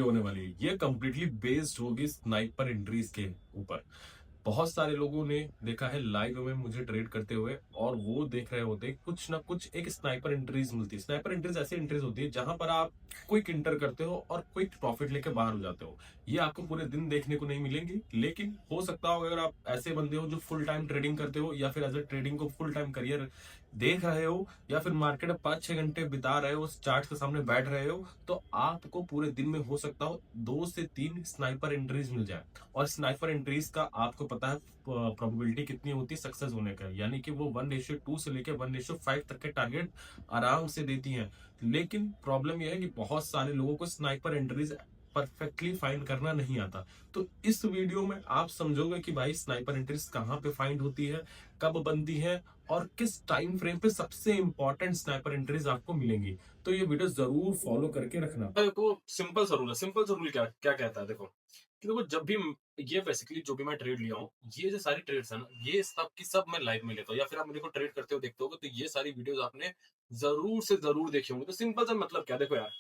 होने वाली है ये कंप्लीटली बेस्ड होगी स्नाइपर एंट्रीज के ऊपर। बहुत सारे लोगों ने देखा है लाइव में मुझे ट्रेड करते हुए, और वो देख रहे होते हैं कुछ ना कुछ एक स्नाइपर एंट्रीज मिलती है। स्नाइपर एंट्रीज ऐसी एंट्रीज होती है जहां पर आप क्विक इंटर करते हो और क्विक प्रॉफिट लेके बाहर हो जाते हो। ये आपको पूरे दिन देखने को नहीं मिलेंगी, लेकिन हो सकता हो अगर आप ऐसे बंदे हो जो फुल टाइम ट्रेडिंग करते हो, या फिर एज ए ट्रेडिंग को फुल टाइम करियर देख रहे हो, या फिर मार्केट में 5-6 घंटे बिता रहे हो, उस चार्ट के सामने बैठ रहे हो, तो आपको पूरे दिन में हो सकता हो 2 से 3 स्नाइपर एंट्रीज मिल जाए। और स्नाइपर एंट्रीज का आपको पता है प्रोबेबिलिटी कितनी होती है सक्सेस होने का, यानी कि वो 1:2 से लेकर 1:5 तक के टारगेट आराम से देती हैं। लेकिन प्रॉब्लम यह है कि बहुत सारे लोगों को स्नाइपर एंट्रीज परफेक्टली फाइंड करना नहीं आता। तो इस वीडियो में आप समझोगे कि भाई स्नाइपर एंट्रीज कहाँ पे फाइंड होती है, कब बनती है, और किस टाइम फ्रेम पे सबसे इंपॉर्टेंट स्नाइपर एंट्रीज आपको मिलेंगी। तो ये वीडियो जरूर फॉलो करके रखना। देखो सिंपल सा रूल है। सिंपल सा रूल क्या क्या कहता है, देखो कि देखो जब भी ये बेसिकली जो भी मैं ट्रेड लिया हूँ, ये जो सारी ट्रेड्स है ना, ये सब की सब मैं लाइव में लेता हूँ, या फिर आप मेरे को ट्रेड करते हुए देखते होगे, तो ये सारी वीडियोस आपने जरूर से जरूर देखी होंगी। तो सिंपल सा मतलब क्या, देखो यार,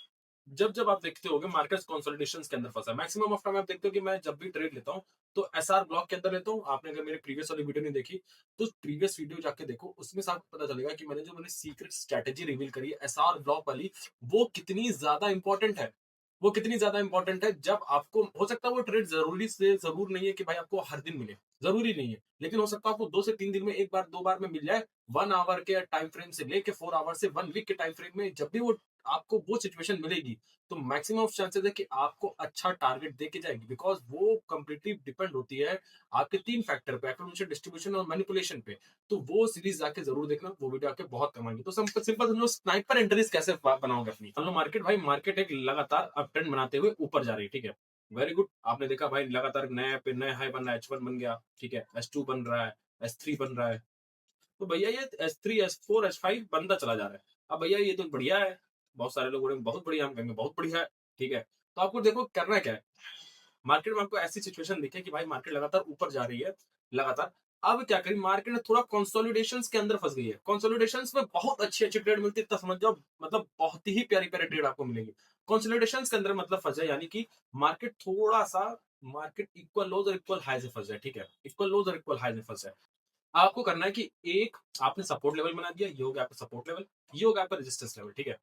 जब जब आप देखते होगे मार्केट कंसोलिडेशन के अंदर फंसा है, मैक्सिमम ऑफ टाइम आप देखते हो कि मैं जब भी ट्रेड लेता हूँ तो एसआर ब्लॉक के अंदर लेता हूँ। आपने अगर मेरे प्रीवियस वाली वीडियो नहीं देखी, तो प्रीवियस वीडियो जाके देखो, उसमें से आपको पता चलेगा कि मैंने सीक्रेट स्ट्रेटेजी रिवील करी है एसआर ब्लॉक वाली, वो कितनी ज्यादा इंपॉर्टेंट है। वो कितनी ज्यादा इंपॉर्टेंट है, जब आपको हो सकता है वो ट्रेड जरूरी से जरूर नहीं है कि भाई आपको हर दिन मिले, जरूरी नहीं है, लेकिन हो सकता है आपको 2 से 3 दिन में एक बार 2 बार में मिल जाए। 1 आवर के टाइम फ्रेम से लेके 4 आवर से 1 वीक के टाइम फ्रेम में जब भी वो आपको वो सिचुएशन मिलेगी, तो मैक्सिमम ऑफ चांसेस है कि आपको अच्छा टारगेट दे के जाएगी, बिकॉज वो कंप्लीटली डिपेंड होती है आपके 3 फैक्टर पे, एक्विजिशन, डिस्ट्रीब्यूशन और मैनिपुलेशन पे। तो वो सीरीज जाके जरूर देखना, वो वीडियो आके बहुत कम आएगी। तो सिंपल समझो, स्नाइपर एंट्रीज कैसे बनाओगे अपनी। हम लोग मार्केट, भाई मार्केट एक लगातार अप ट्रेंड बनाते हुए ऊपर जा रही है, ठीक है, वेरी गुड। आपने देखा भाई लगातार नया पे नया हाई बन रहा है, H1 बन गया, ठीक है, S2 बन रहा है, S3 बन रहा है। तो भैया ये S3 S4 S5 बनता चला जा रहा है। अब भैया ये तो बढ़िया है, बहुत सारे लोग बोलेंगे बहुत बढ़िया, हम कहेंगे बहुत बढ़िया है, ठीक है। तो आपको देखो करना क्या है, मार्केट में आपको ऐसी सिचुएशन दिखे कि भाई मार्केट लगातार ऊपर जा रही है, लगातार। अब क्या करें, मार्केट में थोड़ा कंसोलिडेशन के अंदर फंस गई है। कंसोलिडेशन में बहुत अच्छी अच्छी ट्रेड मिलती है, तो समझ जाओ मतलब बहुत ही प्यारी प्यारी ट्रेड आपको मिलेगी। कंसोलिडेशन के अंदर मतलब फंस जाए, यानी कि मार्केट थोड़ा सा, मार्केट इक्वल लोज और इक्वल हाई से फंस जाए, ठीक है, इक्वल लोज और इक्वल हाई से फंस जाए। आपको करना है कि एक आपने सपोर्ट लेवल बना दिया, ये हो गया आपका सपोर्ट लेवल, ये हो गया आपका रेजिस्टेंस लेवल, ठीक है।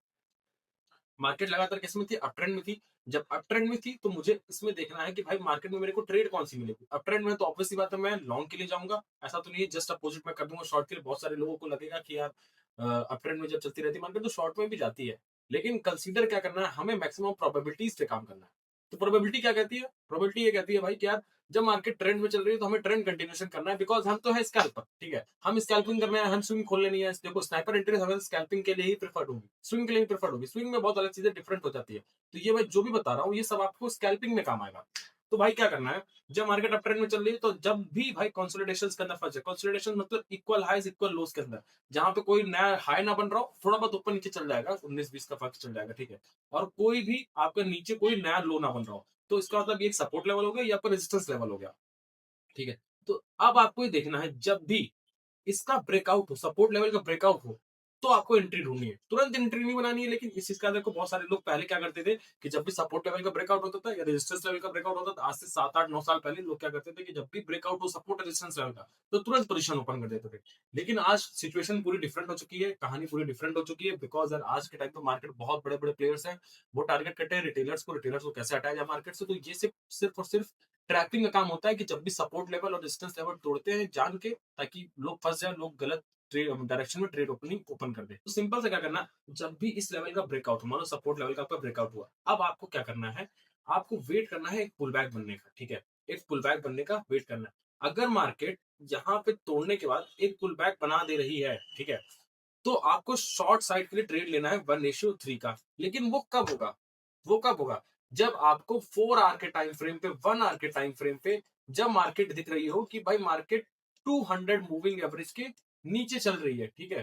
मार्केट लगातार किस में थी, अप ट्रेंड में थी। जब अप ट्रेंड में थी तो मुझे इसमें देखना है कि भाई मार्केट में मेरे को ट्रेड कौन सी मिलेगी। अप ट्रेंड में तो ऑब्वियसली बात है मैं लॉन्ग के लिए जाऊंगा, ऐसा तो नहीं है जस्ट अपोजिट में कर दूंगा शॉर्ट के लिए। बहुत सारे लोगों को लगेगा कि यार अप ट्रेंड में जब चलती रहती है मार्केट तो शॉर्ट में भी जाती है, लेकिन कंसीडर क्या करना है, हमें मैक्सिमम प्रोबेबिलिटीज पे काम करना है। तो प्रोबेबिलिटी क्या कहती है, प्रोबेबिलिटी ये कहती है भाई कि यार जब मार्केट ट्रेंड में चल रही है तो हमें ट्रेंड कंटिन्यूशन करना है, बिकॉज हम तो है स्कैल्पर, ठीक है, हम स्कैल्पिंग करना है, हम स्विंग खोलने नहीं है। देखो स्नाइपर एंट्री हमें स्कैल्पिंग के लिए ही प्रेफर्ड होगी, स्विंग के लिए ही प्रेफर्ड होगी। स्विंग में बहुत अलग चीजें डिफरेंट हो जाती है। तो ये मैं जो भी बता रहा हूँ ये सब आपको स्कैल्पिंग में काम आएगा। तो भाई क्या करना है, जब मार्केट अप ट्रेंड में चल रही है तो जब भी भाई कंसोलिडेशन के अंदर फंसे, कंसोलिडेशन मतलब इक्वल हाईज इक्वल लोस के अंदर, जहां पे कोई नया हाई ना बन रहा हो, थोड़ा बहुत ऊपर नीचे चल जाएगा, 19-20 का फर्क चल जाएगा, ठीक है, और कोई भी आपका नीचे कोई नया लो ना बन रहा हो, तो इसका मतलब ये एक सपोर्ट लेवल हो गया या आपका रेजिस्टेंस लेवल हो गया, ठीक है। तो अब आपको ये देखना है जब भी इसका ब्रेकआउट हो, सपोर्ट लेवल का ब्रेकआउट हो, तो आपको एंट्री ढूंढनी है। तुरंत एंट्री नहीं बनानी है, लेकिन इस चीज का देखो बहुत सारे लोग पहले क्या करते थे कि जब भी सपोर्ट लेवल का ब्रेकआउट होता था या रेजिस्टेंस लेवल का ब्रेकआउट होता था, आज से 7-8-9 साल पहले लोग क्या करते थे कि जब भी ब्रेकआउट हो सपोर्ट रेजिस्टेंस लेवल का, तो तुरंत पोजीशन ओपन कर देते थे। लेकिन आज सिचुएशन पूरी डिफरेंट हो चुकी है, कहानी पूरी डिफरेंट हो चुकी है, बिकॉज आज के टाइम पे मार्केट बहुत बड़े बड़े प्लेयर्स हैं, वो टारगेट करते हैं रिटेलर्स को कैसे हटाया जाए मार्केट से। तो ये सिर्फ सिर्फ और सिर्फ ट्रैपिंग का काम होता है कि जब भी सपोर्ट लेवल और रेजिस्टेंस लेवल तोड़ते हैं जान के, ताकि लोग फंस जाए, लोग गलत डायरेक्शन में ट्रेड ओपनिंग ओपन कर दे। तो सिंपल से क्या करना, जब भी इस लेवल का ब्रेकआउट हो, मान लो सपोर्ट लेवल का आपका ब्रेकआउट हुआ, अब आपको क्या करना है, आपको वेट करना है एक पुल बैक बनने का, ठीक है, एक पुल बैक बनने का वेट करना है। अगर मार्केट यहाँ पे तोड़ने के बाद एक पुल बैक बना दे रही है, ठीक है, तो आपको शॉर्ट साइड के लिए ट्रेड लेना है 1:3 का। लेकिन वो कब होगा, वो कब होगा, जब आपको 4 आवर के टाइम फ्रेम पे, 1 आवर के टाइम फ्रेम पे, जब मार्केट दिख रही हो कि भाई मार्केट 200 मूविंग एवरेज के नीचे चल रही है, ठीक है,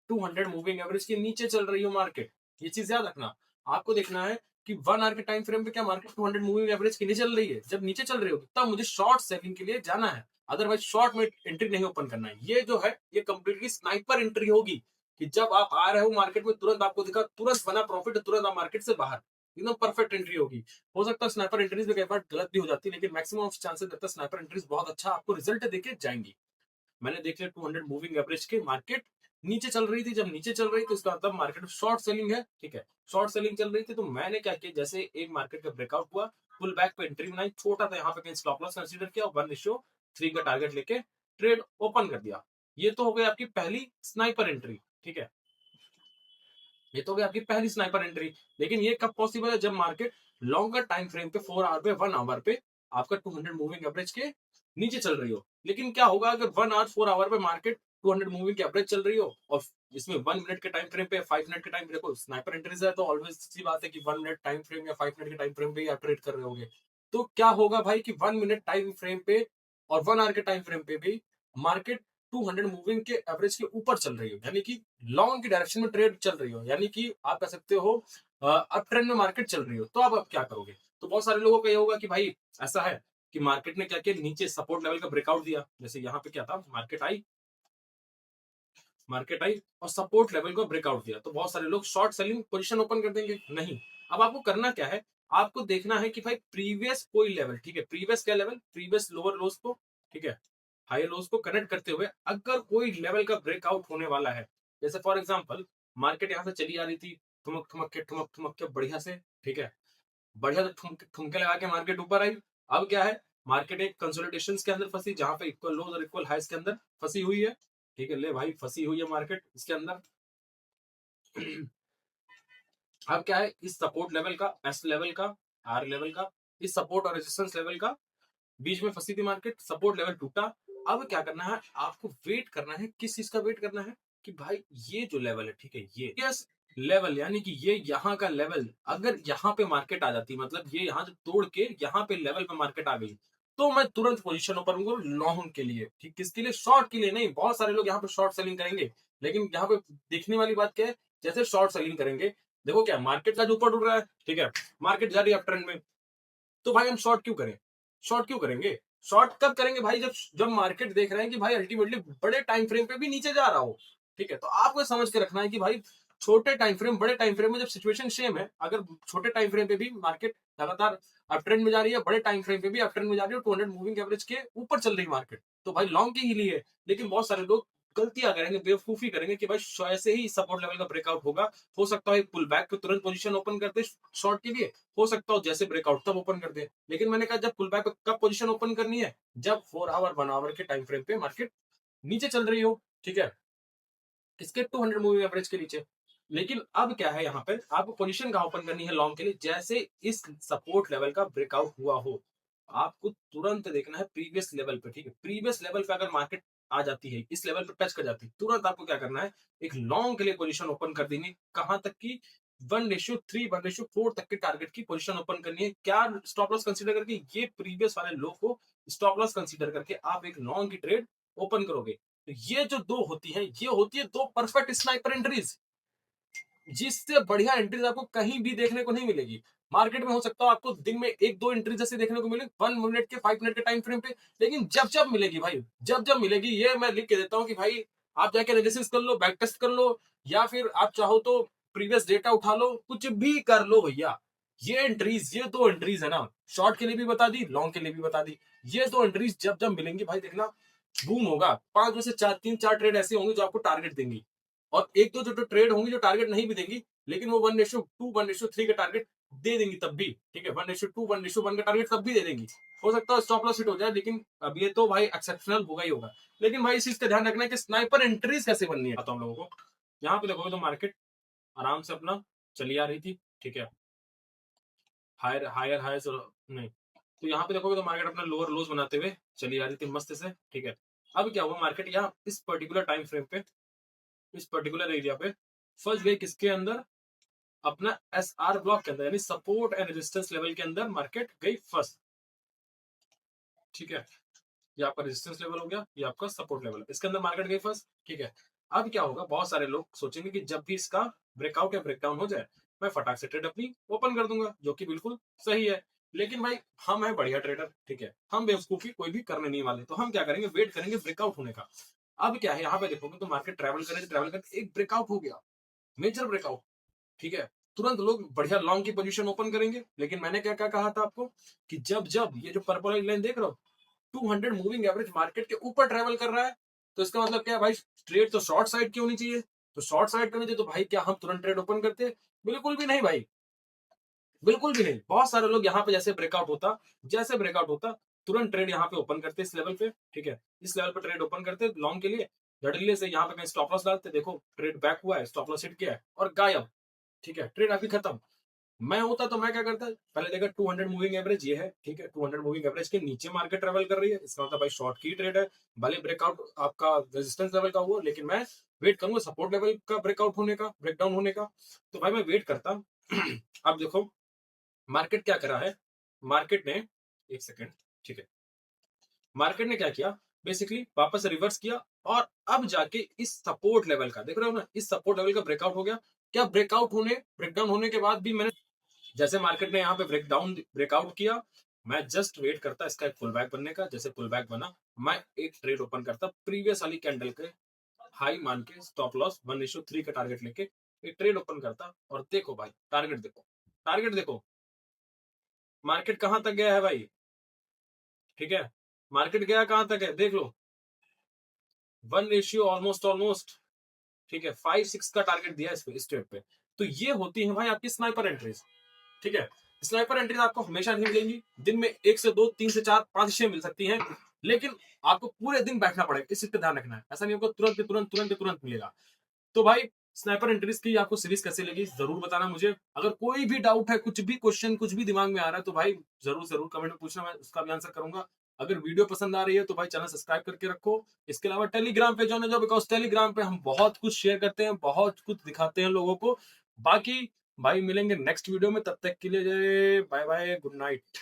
200 मूविंग एवरेज के नीचे चल रही हो मार्केट। ये चीज याद रखना, आपको देखना है कि 1 आवर के टाइम फ्रेम पे क्या मार्केट 200 मूविंग एवरेज के नीचे चल रही है। जब नीचे चल रही होगी तब मुझे शॉर्ट सेलिंग के लिए जाना है, अदरवाइज शॉर्ट में एंट्री नहीं ओपन करना है। ये जो है ये कंप्लीटली स्नाइपर एंट्री होगी कि जब आप आ रहे हो मार्केट में, तुरंत आपको दिखा, तुरंत बना प्रॉफिट, तुरंत आप मार्केट से बाहर। एकदम परफेक्ट एंट्री होगी। हो सकता है स्नाइपर एंट्रीज में कई बार गलत भी हो जाती है, लेकिन मैक्सिमम ऑफ चांसेस रहता है स्नाइपर एंट्रीज बहुत अच्छा आपको रिजल्ट देके जाएंगी। मैंने देख लिया 200 मूविंग एवरेज के मार्केट नीचे चल रही थी, जब नीचे चल रही थी उसका मतलब मार्केट में शॉर्ट सेलिंग है, ठीक है, शॉर्ट सेलिंग चल रही थी, तो मैंने क्या किया, जैसे एक मार्केट का ब्रेकआउट हुआ, पुल बैक पे एंट्री बनाई, छोटा था यहाँ पे कहीं स्टॉप लॉस कंसीडर किया, 1:3 का टारगेट लेके ट्रेड ओपन कर दिया। ये तो हो गई आपकी पहली स्नाइपर एंट्री, ठीक है, ये तो हो गई आपकी पहली स्नाइपर एंट्री। लेकिन ये कब पॉसिबल है, जब मार्केट लॉन्गर टाइम फ्रेम पे 4 आवर पे 1 आवर पे आपका 200 मूविंग एवरेज के नीचे चल रही हो। लेकिन क्या होगा अगर 1 आवर 4 आवर पे मार्केट 200 मूविंग एवरेज चल रही हो और इसमें 1 मिनट के टाइम फ्रेम पे 5 मिनट के टाइम, देखो स्नाइपर एंट्रीज है तो ऑलवेज सी बात है कि 1 मिनट टाइम फ्रेम या 5 मिनट के टाइम फ्रेम पे ही आप ट्रेड कर रहे होगे। तो क्या होगा भाई कि 1 मिनट टाइम फ्रेम पे और 1 आवर के टाइम फ्रेम पे भी मार्केट 200 मूविंग के एवरेज के ऊपर चल रही हो, यानी कि लॉन्ग की डायरेक्शन में ट्रेड चल रही हो, यानी कि आप कह सकते हो अप ट्रेंड में मार्केट चल रही हो, तो अब क्या करोगे। तो बहुत सारे लोगों का ये होगा कि भाई ऐसा है कि मार्केट ने क्या किया, नीचे सपोर्ट लेवल का ब्रेकआउट दिया, जैसे यहाँ पे क्या था, मार्केट आई और सपोर्ट लेवल को ब्रेकआउट दिया, तो बहुत सारे लोग शॉर्ट सेलिंग पोजीशन ओपन कर देंगे। नहीं, अब आपको करना क्या है, आपको देखना है कि भाई प्रीवियस कोई लेवल, ठीक है, प्रीवियस क्या लेवल, प्रीवियस लोअर लोस को, ठीक है, हाई लोस को कनेक्ट करते हुए अगर कोई लेवल का ब्रेकआउट होने वाला है, जैसे फॉर एग्जांपल मार्केट यहाँ से चली आ रही थी, ठुमक के बढ़िया से, ठीक है, बढ़िया से ठुमके लगा के मार्केट ऊपर आई। अब क्या है, मार्केट एक कंसोलिडेशन के अंदर फंसी, जहां पे इक्वल लोज और इक्वल हाइस के अंदर फंसी हुई है, ठीक है, ले भाई फंसी हुई है मार्केट इसके अंदर। अब क्या है, इस सपोर्ट लेवल का, एस लेवल का, आर लेवल का, इस सपोर्ट और रेजिस्टेंस लेवल का बीच में फंसी थी मार्केट, सपोर्ट लेवल टूटा। अब क्या करना है, आपको वेट करना है, किस चीज का वेट करना है कि भाई ये जो लेवल है, ठीक है, ये यस लेवल, यानी कि ये यहाँ का लेवल, अगर यहाँ पे मार्केट आ जाती, मतलब ये यहाँ से तोड़ के यहाँ पे लेवल पे मार्केट आ गई, तो मैं तुरंत पोजीशन ओपन करूंगा लॉन्ग के लिए, ठीक, किसके लिए, शॉर्ट के लिए नहीं। बहुत सारे लोग यहाँ पे शॉर्ट सेलिंग करेंगे, लेकिन यहाँ पे देखने वाली बात क्या है, जैसे शॉर्ट सेलिंग करेंगे, देखो क्या मार्केट का जो ऊपर उड़ रहा है, ठीक है, मार्केट जा रही है अप ट्रेंड में, तो भाई हम शॉर्ट क्यों करें, शॉर्ट क्यों करेंगे, शॉर्ट कब करेंगे भाई, जब जब मार्केट देख रहे हैं कि भाई अल्टीमेटली बड़े टाइम फ्रेम पे भी नीचे जा रहा हो, ठीक है, तो आपको समझ के रखना है कि भाई छोटे टाइम फ्रेम बड़े टाइम फ्रेम में जब सिचुएशन सेम है, अगर छोटे टाइम फ्रेम पे भी मार्केट लगातार अप ट्रेंड में जा रही है, बड़े टाइम फ्रेम पे भी अप ट्रेंड में जा रही है, 200 मूविंग एवरेज के ऊपर चल रही है मार्केट, तो भाई लॉन्ग की ही लिए। लेकिन बहुत सारे लोग गलतियां करेंगे, बेवकूफी करेंगे कि भाई ऐसे ही सपोर्ट लेवल का ब्रेकआउट होगा, हो सकता है पुल बैक पे तुरंत पोजीशन ओपन करते शॉर्ट के लिए, हो सकता हो जैसे ब्रेकआउट तब ओपन कर दे। लेकिन मैंने कहा जब पुल बैक कब पोजीशन ओपन करनी है, जब 4 आवर 1 आवर के टाइम फ्रेम पे मार्केट नीचे चल रही हो, ठीक है, इसके 200 मूविंग एवरेज के नीचे। लेकिन अब क्या है, यहाँ पे आपको पोजीशन कहाँ ओपन करनी है लॉन्ग के लिए, जैसे इस सपोर्ट लेवल का ब्रेकआउट हुआ हो, आपको तुरंत देखना है प्रीवियस लेवल पे, ठीक है, प्रीवियस लेवल पे अगर मार्केट आ जाती है, इस लेवल पे टच कर जाती है, तुरंत आपको क्या करना है, एक लॉन्ग के लिए पोजीशन ओपन कर देनी, कहां तक की, 1:3 1:4 तक के टारगेट की पोजीशन ओपन करनी है। क्या स्टॉप लॉस कंसीडर करके, ये प्रीवियस वाले लो को स्टॉप लॉस कंसीडर करके आप एक लॉन्ग की ट्रेड ओपन करोगे। तो ये जो दो होती है, ये होती है दो परफेक्ट स्नाइपर एंट्रीज, जिससे बढ़िया एंट्रीज आपको कहीं भी देखने को नहीं मिलेगी। मार्केट में हो सकता है आपको दिन में एक दो एंट्री जैसे देखने को मिले 1 मिनट के 5 मिनट के टाइम फ्रेम पे, लेकिन जब जब मिलेगी भाई, जब जब मिलेगी, ये मैं लिख के देता हूँ कि भाई आप जाके एनालिसिस कर लो, बैक टेस्ट कर लो, या फिर आप चाहो तो प्रीवियस डेटा उठा लो, कुछ भी कर लो भैया। ये एंट्रीज, ये दो एंट्रीज है ना, शॉर्ट के लिए भी बता दी, लॉन्ग के लिए भी बता दी, ये दो एंट्रीज जब जब मिलेंगी भाई देखना बूम होगा। 5 में से चार, 3 4 ट्रेड ऐसे होंगे जो आपको टारगेट देंगी, और एक दो जो ट्रेड होंगी जो टारगेट नहीं भी देंगी, लेकिन वो 1:2 1:3 का टारगेट दे देंगी तब भी, ठीक है, 1:2 1:1 का टारगेट तब भी दे देंगी। हो सकता है स्टॉप लॉस हिट हो जाए, लेकिन अब ये तो भाई एक्सेप्शनल होगा ही होगा। लेकिन भाई इस चीज का ध्यान रखना है कि स्नाइपर एंट्रीज कैसे बननी है, बताता हूं लोगों को। यहाँ पे देखोगे तो मार्केट आराम से अपना चली आ रही थी, ठीक है, हायर हायर हायर नहीं, तो यहाँ पे देखोगे तो मार्केट अपना लोअर लोज बनाते हुए चली आ रही थी मस्त से, ठीक है। अब क्या हुआ, मार्केट यहाँ इस पर्टिकुलर टाइम फ्रेम पे, इस पर्टिकुलर एरिया पे फंस गई, किसके अंदर, अपना एस आर ब्लॉक के अंदर, यानी सपोर्ट एंड रेजिस्टेंस लेवल के अंदर मार्केट गई फंस, ठीक है। ये आपका रेजिस्टेंस लेवल हो गया, ये आपका सपोर्ट लेवल, इसके अंदर मार्केट गई फंस, ठीक है। अब क्या होगा, बहुत सारे लोग सोचेंगे कि जब भी इसका ब्रेकआउट या ब्रेकडाउन हो जाए, मैं फटाक से ट्रेड अपनी ओपन कर दूंगा, जो कि बिल्कुल सही है। लेकिन भाई हम है बढ़िया ट्रेडर, ठीक है, हम बेवकूफी कोई भी करने नहीं वाले, तो हम क्या करेंगे, वेट करेंगे ब्रेकआउट होने का। अब क्या है, यहाँ पे देखोगे तो मार्केट ट्रेवल करे, ट्रेवल करके एक ब्रेकआउट हो गया, मेजर ब्रेकआउट, ठीक है, तुरंत लोग बढ़िया लॉन्ग की पोजीशन ओपन करेंगे। लेकिन मैंने क्या क्या कहा था आपको कि जब जब ये जो पर्पल वाली लाइन देख रहे हो 200 मूविंग एवरेज मार्केट के ऊपर ट्रेवल कर रहा है, तो इसका मतलब क्या है भाई, ट्रेड तो शॉर्ट साइड की होनी चाहिए। तो शॉर्ट साइड करनी चाहिए तो भाई क्या हम तुरंत ट्रेड ओपन करते? बिल्कुल भी नहीं भाई, बिल्कुल भी नहीं। बहुत सारे लोग यहाँ पे जैसे ब्रेकआउट होता तुरंत ट्रेड यहाँ पे ओपन करते इस लेवल पे, ठीक है, इस लेवल पे ट्रेड ओपन करते लॉन्ग के लिए, झड़िल्ले से यहाँ पे कहीं स्टॉप लॉस डालते, देखो ट्रेड बैक हुआ है, स्टॉप लॉस हिट किया है और गायब, ठीक है, ट्रेड आपकी खत्म। मैं होता तो मैं क्या करता, पहले देखा 200 मूविंग एवरेज ये है, ठीक है, 200 मूविंग एवरेज के नीचे मार्केट ट्रेवल कर रही है, इसका मतलब भाई शॉर्ट की ट्रेड है। भले ब्रेकआउट आपका रेजिस्टेंस लेवल का हुआ, लेकिन मैं वेट करूंगा सपोर्ट लेवल का ब्रेकआउट होने का, ब्रेकडाउन होने का। तो भाई मैं वेट करता। अब देखो मार्केट क्या करा है, मार्केट ने, एक सेकेंड, ठीक है, मार्केट ने क्या किया, बेसिकली वापस रिवर्स किया और अब जाके इस सपोर्ट लेवल का देख रहे हो ना, इस सपोर्ट लेवल का ब्रेकआउट हो गया। क्या ब्रेकडाउन होने के बाद भी मैंने, जैसे मार्केट ने यहाँ पे ब्रेकआउट किया, मैं जस्ट वेट करता इसका एक पुल बैक बनने का। जैसे पुल बैक बना, मैं एक ट्रेड ओपन करता प्रीवियस वाली कैंडल के हाई मान के, स्टॉप लॉस 1:3 का टारगेट लेके एक ट्रेड ओपन करता। और देखो भाई टारगेट देखो, टारगेट देखो, मार्केट कहां तक गया है भाई, ठीक है, मार्केट गया कहां तक है देख लो, 1 रेशियो ऑलमोस्ट, ठीक है, 5-6 का टारगेट दिया इस ट्रेड पे। तो ये होती है भाई आपकी स्नाइपर एंट्रीज, ठीक है। स्नाइपर एंट्रीज आपको हमेशा नहीं मिलेंगी, दिन में 1 से 2, 3 से 4, 5 शेयर मिल सकती हैं, लेकिन आपको पूरे दिन बैठना पड़ेगा, इस चीज पे ध्यान रखना है। ऐसा नहीं होगा तुरंत मिलेगा। तो भाई स्नाइपर एंट्रीज की आपको सीरीज कैसे लगी जरूर बताना मुझे। अगर कोई भी डाउट है, कुछ भी क्वेश्चन, कुछ भी दिमाग में आ रहा है, तो भाई जरूर जरूर कमेंट में पूछना, मैं उसका भी आंसर करूंगा। अगर वीडियो पसंद आ रही है तो भाई चैनल सब्सक्राइब करके रखो। इसके अलावा टेलीग्राम पे ज्वाइन हो जाओ, बिकॉज टेलीग्राम पे हम बहुत कुछ शेयर करते हैं, बहुत कुछ दिखाते हैं लोगों को। बाकी भाई मिलेंगे नेक्स्ट वीडियो में, तब तक के लिए बाय बाय, गुड नाइट।